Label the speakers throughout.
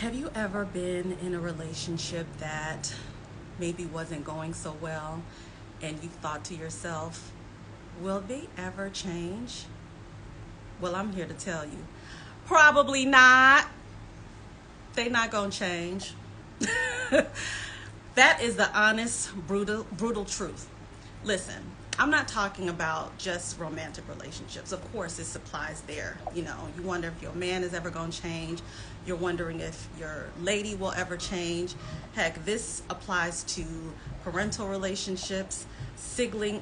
Speaker 1: Have you ever been in a relationship that maybe wasn't going so well and you thought to yourself, will they ever change? Well, I'm here to tell you, probably not. They not going to change. That is the honest, brutal truth. Listen, I'm not talking about just romantic relationships. Of course, it applies there. You know, you wonder if your man is ever going to change. You're wondering if your lady will ever change. Heck, this applies to parental relationships, sibling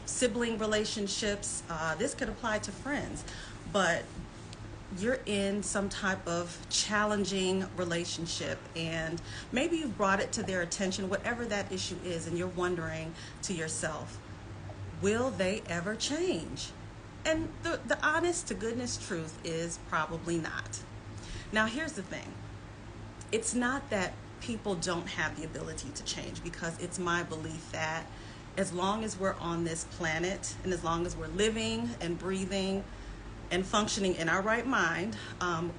Speaker 1: relationships. This could apply to friends. But you're in some type of challenging relationship and maybe you've brought it to their attention, whatever that issue is, and you're wondering to yourself, will they ever change? And the honest to goodness truth is probably not. Now, here's the thing. It's not that people don't have the ability to change, because it's my belief that as long as we're on this planet and as long as we're living and breathing and functioning in our right mind,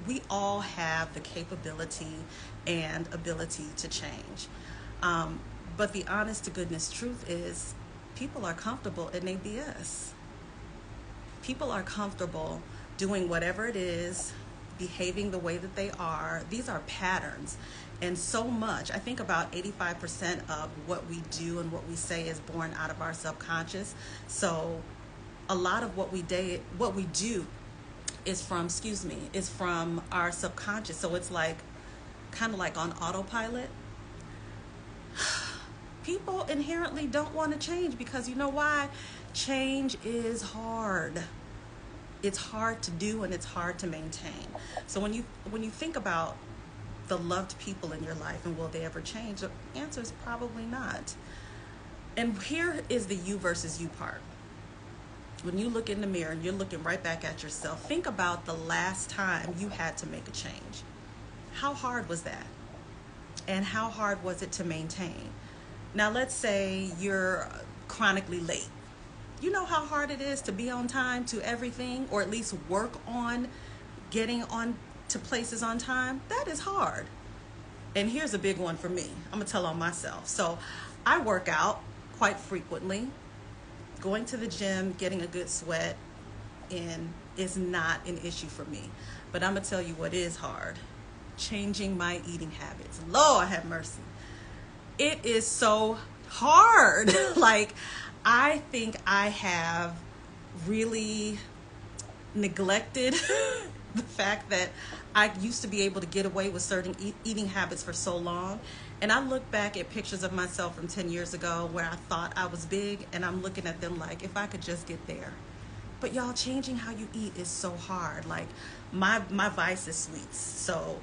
Speaker 1: we all have the capability and ability to change. But the honest to goodness truth is people are comfortable in their BS. People are comfortable doing whatever it is, behaving the way that they are. These are patterns. And so much, I think about 85% of what we do and what we say is born out of our subconscious. So a lot of what we do is from our subconscious. So it's like kind of like on autopilot. People inherently don't want to change because you know why? Change is hard. It's hard to do and it's hard to maintain. So when you think about the loved people in your life and will they ever change, the answer is probably not. And here is the you versus you part. When you look in the mirror and you're looking right back at yourself, think about the last time you had to make a change. How hard was that? And how hard was it to maintain? Now, let's say you're chronically late. You know how hard it is to be on time to everything, or at least work on getting on to places on time? That is hard. And here's a big one for me. I'm going to tell on myself. So I work out quite frequently. Going to the gym, getting a good sweat in is not an issue for me. But I'm going to tell you what is hard. Changing my eating habits. Lord have mercy. It is so hard. Like, I think I have really neglected the fact that I used to be able to get away with certain eating habits for so long. And I look back at pictures of myself from 10 years ago where I thought I was big, and I'm looking at them like, if I could just get there. But y'all, changing how you eat is so hard. Like, my vice is sweets. So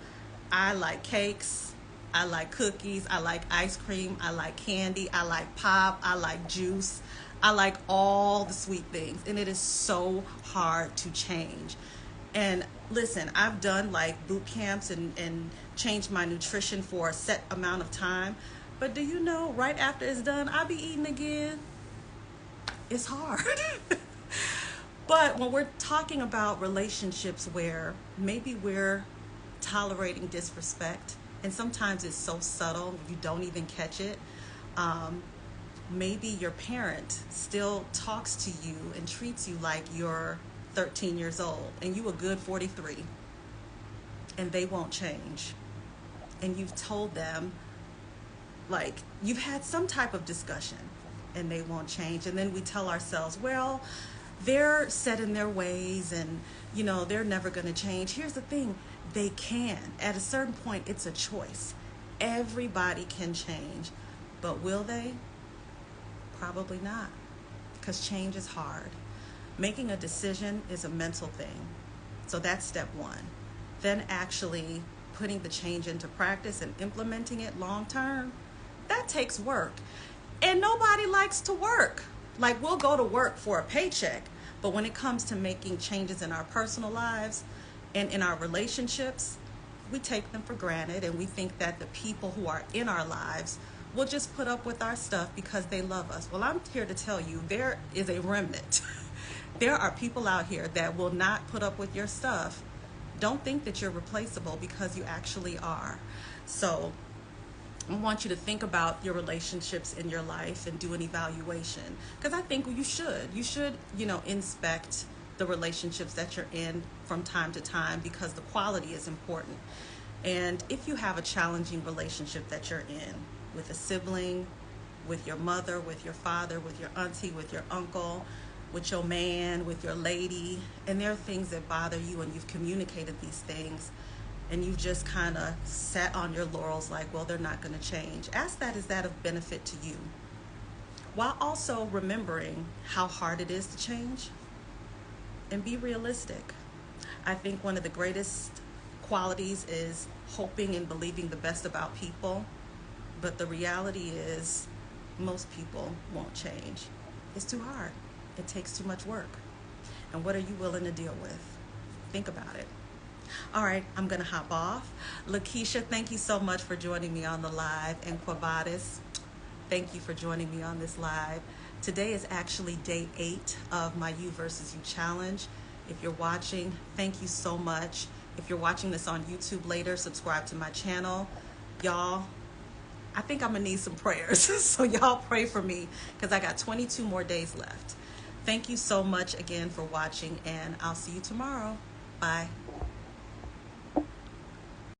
Speaker 1: I like cakes, I like cookies, I like ice cream, I like candy, I like pop, I like juice. I like all the sweet things, and it is so hard to change. And listen, I've done like boot camps and changed my nutrition for a set amount of time. But do you know, right after it's done, I'll be eating again. It's hard. But when we're talking about relationships where maybe we're tolerating disrespect, and sometimes it's so subtle, you don't even catch it. Maybe your parent still talks to you and treats you like you're 13 years old and you a good 43, and they won't change. And you've told them, like, you've had some type of discussion and they won't change. And then we tell ourselves, well, they're set in their ways and, you know, they're never going to change. Here's the thing. They can. At a certain point, it's a choice. Everybody can change. But will they? Probably not. Because change is hard. Making a decision is a mental thing. So that's step one. Then actually putting the change into practice and implementing it long term, that takes work. And nobody likes to work. Like, we'll go to work for a paycheck, but when it comes to making changes in our personal lives and in our relationships, we take them for granted, and we think that the people who are in our lives will just put up with our stuff because they love us. Well, I'm here to tell you there is a remnant. There are people out here that will not put up with your stuff Don't think that you're replaceable, because you actually are. So I want you to think about your relationships in your life and do an evaluation, because I think you should. You should, inspect the relationships that you're in from time to time, because the quality is important. And if you have a challenging relationship that you're in with a sibling, with your mother, with your father, with your auntie, with your uncle, with your man, with your lady, and there are things that bother you and you've communicated these things, and you've just kind of sat on your laurels like, well, they're not going to change. Ask that, is that of benefit to you? While also remembering how hard it is to change, and be realistic. I think one of the greatest qualities is hoping and believing the best about people, but the reality is most people won't change. It's too hard. It takes too much work. And what are you willing to deal with? Think about it. All right, I'm going to hop off. Lakeisha, thank you so much for joining me on the live. And Quavatis, thank you for joining me on this live. Today is actually day 8 of my You versus You challenge. If you're watching, thank you so much. If you're watching this on YouTube later, subscribe to my channel. Y'all, I think I'm going to need some prayers. So y'all pray for me, because I got 22 more days left. Thank you so much again for watching, and I'll see you tomorrow. Bye.